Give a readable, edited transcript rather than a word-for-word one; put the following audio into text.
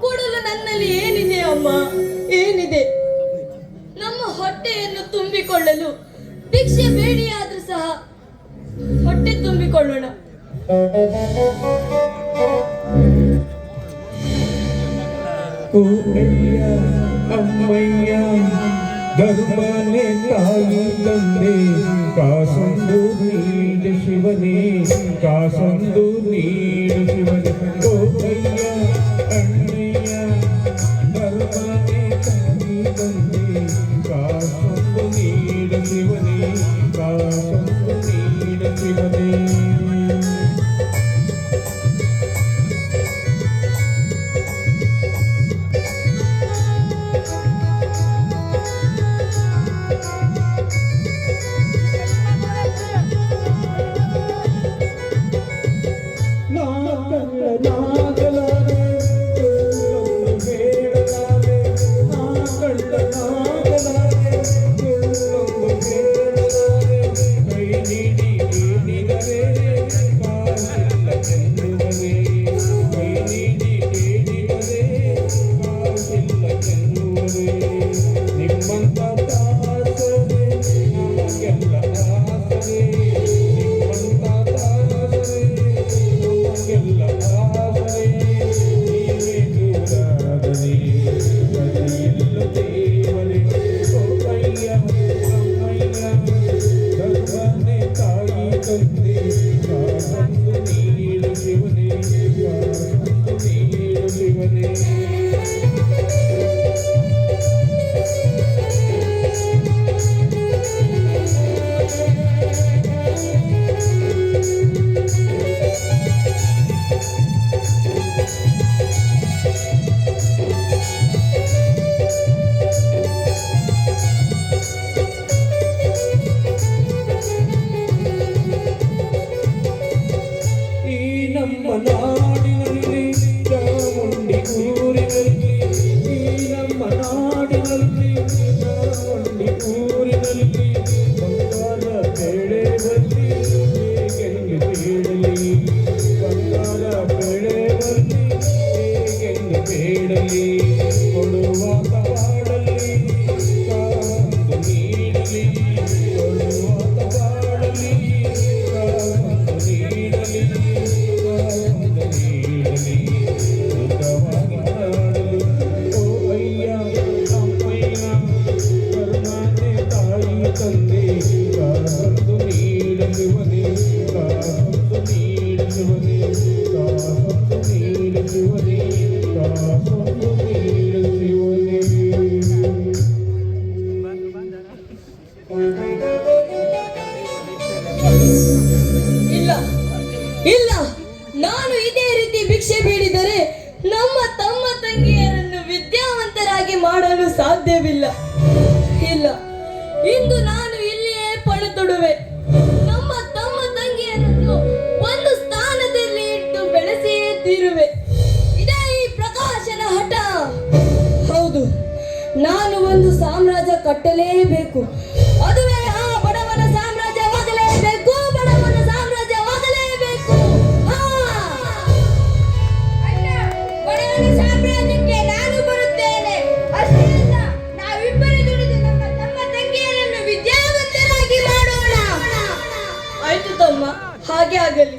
ಕೊಡಲು ನನ್ನಲ್ಲಿ ಏನಿದೆ ಅಮ್ಮ, ಏನಿದೆ? ನಮ್ಮ ಹೊಟ್ಟೆಯನ್ನು ತುಂಬಿಕೊಳ್ಳಲು ಭಿಕ್ಷೆ ಬೇಡಿಯಾದ್ರೂ ಸಹ ಹೊಟ್ಟೆ ತುಂಬಿಕೊಳ್ಳೋಣ. ಅಮ್ಮಯ್ಯ ಧರ್ಮನೆ ತಾಯಿ ತಂದೆ ಕಾಸೊಂದು ನೀಡು ಶಿವನೇ, ಕಾಸೊಂದು ನೀಡು ಶಿವನೇ. ಓಯ್ಯ ಅಣ್ಣಯ್ಯ ಧರ್ಮನೆ ತಾಯಿ ತಂದೆ ಕಾಸೊಂದು ನೀಡು ಶಿವನೇ, ಕಾಸೊಂದು ನೀಡು ಶಿವನೇ. ನಾಡಿನಲ್ಲಿ ಚಾಮುಂಡಿ ಊರಿನಲ್ಲಿ, ಈ ನಮ್ಮ ನಾಡಿನಲ್ಲಿ ಚಾಮುಂಡಿ ಊರಿನಲ್ಲಿ ಬಂಗಾರ ಬೆಳೆ ಬರಲಿ ಹೇಗೆಂದು ಬೇಡಲಿ, ಬಂಗಾರ ಬೆಳೆ ಬರಲಿ ಹೇಗೆಂದು ಬೇಡಲಿ. ಕೊಡುವಾಗ ಬಾಡಲಿ ಕಾಸೊಂದು ನೀಡಲಿ, ಕೊಡುವಾಗ ಬಾಡಲಿ ಕಾಸೊಂದು ನೀಡಲಿ. ಇಲ್ಲ, ನಾನು ಇದೇ ರೀತಿ ಭಿಕ್ಷೆ ಬೇಡಿದರೆ ನಮ್ಮ ತಮ್ಮ ತಂಗಿಯರನ್ನು ವಿದ್ಯಾವಂತರಾಗಿ ಮಾಡಲು ಸಾಧ್ಯವಿಲ್ಲ. ಇಲ್ಲ, ಇಂದು ನಾನು ಇಲ್ಲಿಯೇ ಪಣತೊಡುವೆ. ನಮ್ಮ ತಮ್ಮ ತಂಗಿಯರನ್ನು ಒಂದು ಸ್ಥಾನದಲ್ಲಿ ಇಟ್ಟು ಬೆಳೆಸಿಯೇ ತೀರುವೆ. ಇದೇ ಈ ಪ್ರಕಾಶನ ಹಠ. ಹೌದು, ನಾನು ಒಂದು ಸಾಮ್ರಾಜ್ಯ ಕಟ್ಟಲೇಬೇಕು. ಅದುವೇ ಆ ಬಡವನ ಸಾಮ್ರಾಜ್ಯವಾಗಲೇಬೇಕು, ಬಡವನ ಸಾಮ್ರಾಜ್ಯವಾಗಲೇಬೇಕು. ಬಡವನ ಸಾಮ್ರಾಜ್ಯಕ್ಕೆ ನಾನು ಬರುತ್ತೇನೆ. ಅಷ್ಟೇ ಅಲ್ಲ, ನಾವಿಬ್ಬರು ದುಡಿದು ನಮ್ಮ ತಮ್ಮ ತಂಗಿಯರನ್ನು ವಿದ್ಯಾವಂತರಾಗಿ ಮಾಡೋಣ. ಆಯ್ತು ತಮ್ಮ, ಹಾಗೆ ಆಗಲಿ.